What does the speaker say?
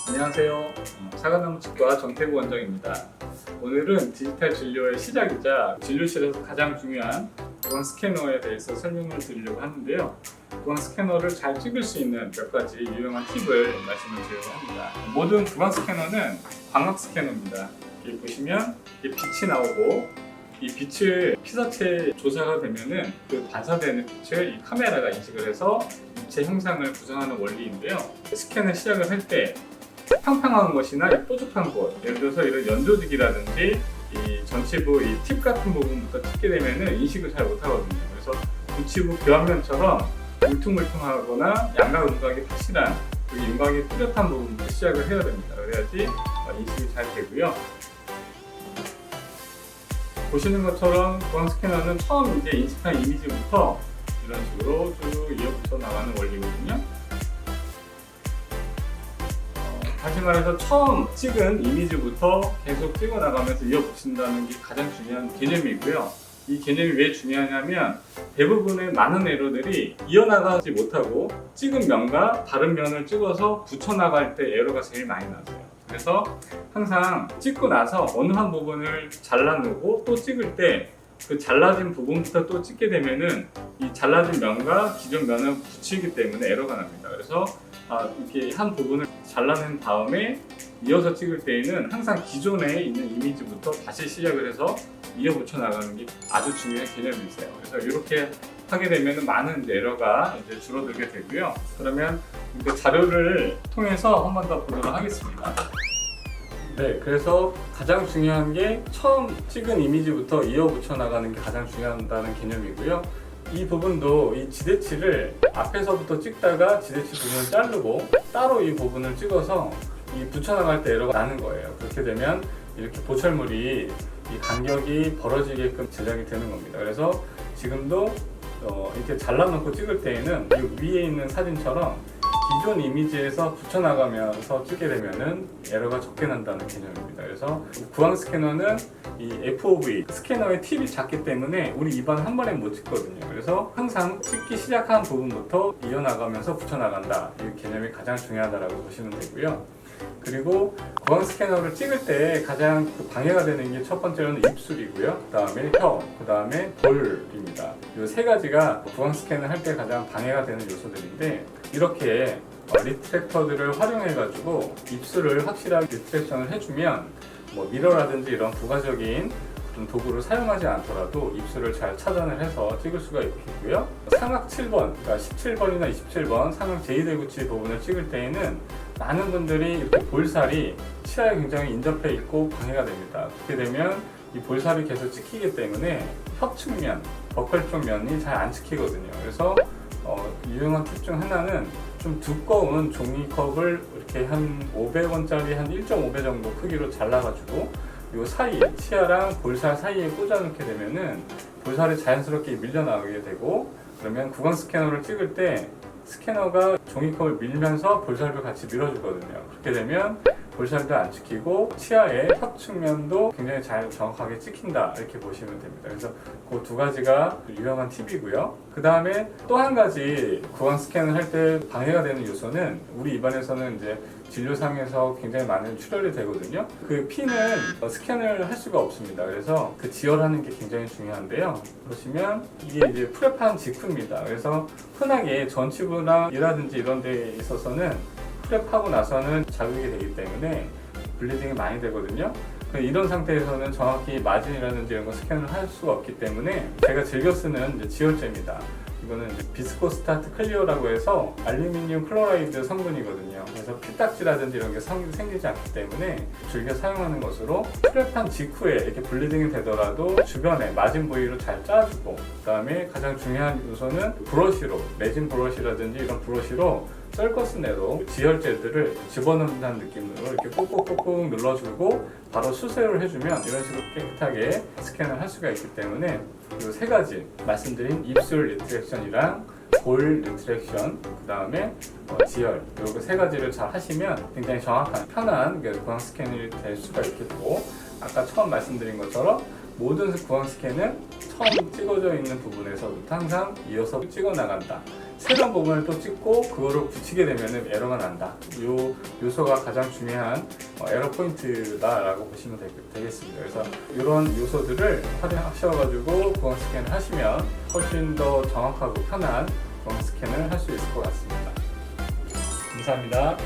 안녕하세요. 사과나무 치과 정태구 원장입니다. 오늘은 디지털 진료의 시작이자 진료실에서 가장 중요한 구강 스캐너에 대해서 설명을 드리려고 하는데요. 구강 스캐너를 잘 찍을 수 있는 몇 가지 유용한 팁을 말씀을 드리려고 합니다. 모든 구강 스캐너는 광학 스캐너입니다. 여기 보시면 빛이 나오고 이 빛을 피사체 조사가 되면은 그 반사되는 빛을 이 카메라가 인식을 해서 입체 형상을 구성하는 원리인데요. 스캔을 시작을 할 때 평평한 곳이나 뾰족한 곳, 예를 들어서 이런 연조직이라든지 이 전치부 이 팁 같은 부분부터 찍게 되면은 인식을 잘 못하거든요. 그래서 부치부 교환면처럼 울퉁불퉁하거나 양각 윤곽이 확실한 그 윤곽이 뚜렷한 부분부터 시작을 해야 됩니다. 그래야지 인식이 잘 되고요. 보시는 것처럼 구강 스캐너는 처음 이제 인식한 이미지부터 이런 식으로 쭉 이어붙여 나가는 원리거든요. 다시 말해서 처음 찍은 이미지부터 계속 찍어 나가면서 이어붙인다는 게 가장 중요한 개념이고요. 이 개념이 왜 중요하냐면 대부분의 많은 에러들이 이어나가지 못하고 찍은 면과 다른 면을 찍어서 붙여나갈 때 에러가 제일 많이 나세요. 그래서 항상 찍고 나서 어느 한 부분을 잘라놓고 또 찍을 때 그 잘라진 부분부터 또 찍게 되면은 이 잘라진 면과 기존 면을 붙이기 때문에 에러가 납니다. 그래서 이렇게 한 부분을 잘라낸 다음에 이어서 찍을 때에는 항상 기존에 있는 이미지부터 다시 시작을 해서 이어 붙여 나가는 게 아주 중요한 개념이세요. 그래서 이렇게 하게 되면 많은 에러가 이제 줄어들게 되고요. 그러면 자료를 통해서 한 번 더 보도록 하겠습니다. 네, 그래서 가장 중요한 게 처음 찍은 이미지부터 이어 붙여 나가는 게 가장 중요하다는 개념이고요. 이 부분도 이 지대치를 앞에서부터 찍다가 지대치 부분을 자르고 따로 이 부분을 찍어서 이 붙여나갈 때 에러가 나는 거예요. 그렇게 되면 이렇게 보철물이 이 간격이 벌어지게끔 제작이 되는 겁니다. 그래서 지금도 이렇게 잘라놓고 찍을 때에는 이 위에 있는 사진처럼 기존 이미지에서 붙여나가면서 찍게 되면은 에러가 적게 난다는 개념입니다. 그래서 구강 스캐너는 이 FOV 스캐너의 팁이 작기 때문에 우리 입안 한 번에 못 찍거든요. 그래서 항상 찍기 시작한 부분부터 이어나가면서 붙여나간다. 이 개념이 가장 중요하다고 보시면 되고요. 그리고 구강 스캐너를 찍을 때 가장 방해가 되는 게 첫 번째로는 입술이고요. 그 다음에 혀, 그 다음에 볼입니다. 이 세 가지가 구강 스캔을 할 때 가장 방해가 되는 요소들인데 이렇게 리트랙터들을 활용해가지고 입술을 확실하게 리트랙션을 해주면 뭐 미러라든지 이런 부가적인 도구를 사용하지 않더라도 입술을 잘 차단을 해서 찍을 수가 있고요. 상악 7번, 그러니까 17번이나 27번 상악 제2대구치 부분을 찍을 때에는 많은 분들이 이렇게 볼살이 치아에 굉장히 인접해 있고 방해가 됩니다. 그렇게 되면 이 볼살이 계속 찍히기 때문에 협측면, 버클 쪽 면이 잘 안 찍히거든요. 그래서 유용한 팁 중 하나는 좀 두꺼운 종이컵을 이렇게 한 500원짜리 한 1.5배 정도 크기로 잘라가지고 이 사이, 치아랑 볼살 사이에 꽂아놓게 되면은 볼살이 자연스럽게 밀려나오게 되고 그러면 구강 스캐너를 찍을 때 스캐너가 종이컵을 밀면서 볼살도 같이 밀어주거든요. 그렇게 되면 볼살도 안 찍히고 치아의 협측면도 굉장히 잘 정확하게 찍힌다 이렇게 보시면 됩니다. 그래서 그 두 가지가 유용한 팁이고요. 그 다음에 또 한 가지 구강 스캔을 할 때 방해가 되는 요소는 우리 입안에서는 이제 진료상에서 굉장히 많은 출혈이 되거든요. 그 피는 스캔을 할 수가 없습니다. 그래서 그 지혈하는 게 굉장히 중요한데요. 보시면 이게 이제 프랩한 직후입니다. 그래서 흔하게 전치부나 이라든지 이런 데 있어서는 프랩하고 나서는 자극이 되기 때문에 블리딩이 많이 되거든요. 이런 상태에서는 정확히 마진이라든지 이런 거 스캔을 할 수가 없기 때문에 제가 즐겨 쓰는 이제 지혈제입니다. 이거는 이제 비스코스타트 클리어라고 해서 알루미늄 클로라이드 성분이거든요. 그래서 피딱지라든지 이런 게 생기지 않기 때문에 즐겨 사용하는 것으로 프랩한 직후에 이렇게 블리딩이 되더라도 주변에 마진 부위로 잘 짜주고 그 다음에 가장 중요한 요소는 브러쉬로 레진 브러쉬라든지 이런 브러쉬로 썰커스내로 지혈제들을 집어넣는다는 느낌으로 이렇게 꾹꾹꾹꾹 눌러주고 바로 수세를 해주면 이런 식으로 깨끗하게 스캔을 할 수가 있기 때문에 이 세 가지 말씀드린 입술 리트랙션이랑 볼 리트랙션 그 다음에 지혈 이렇게 세 가지를 잘 하시면 굉장히 정확한 편한 구강 스캔이 될 수가 있겠고 아까 처음 말씀드린 것처럼 모든 구강 스캔은 처음 찍어져 있는 부분에서부터 항상 이어서 찍어 나간다. 새로운 부분을 또 찍고 그거를 붙이게 되면 에러가 난다. 이 요소가 가장 중요한 에러 포인트다라고 보시면 되겠습니다. 그래서 이런 요소들을 활용하셔가지고 구강 스캔을 하시면 훨씬 더 정확하고 편한 구강 스캔을 할 수 있을 것 같습니다. 감사합니다.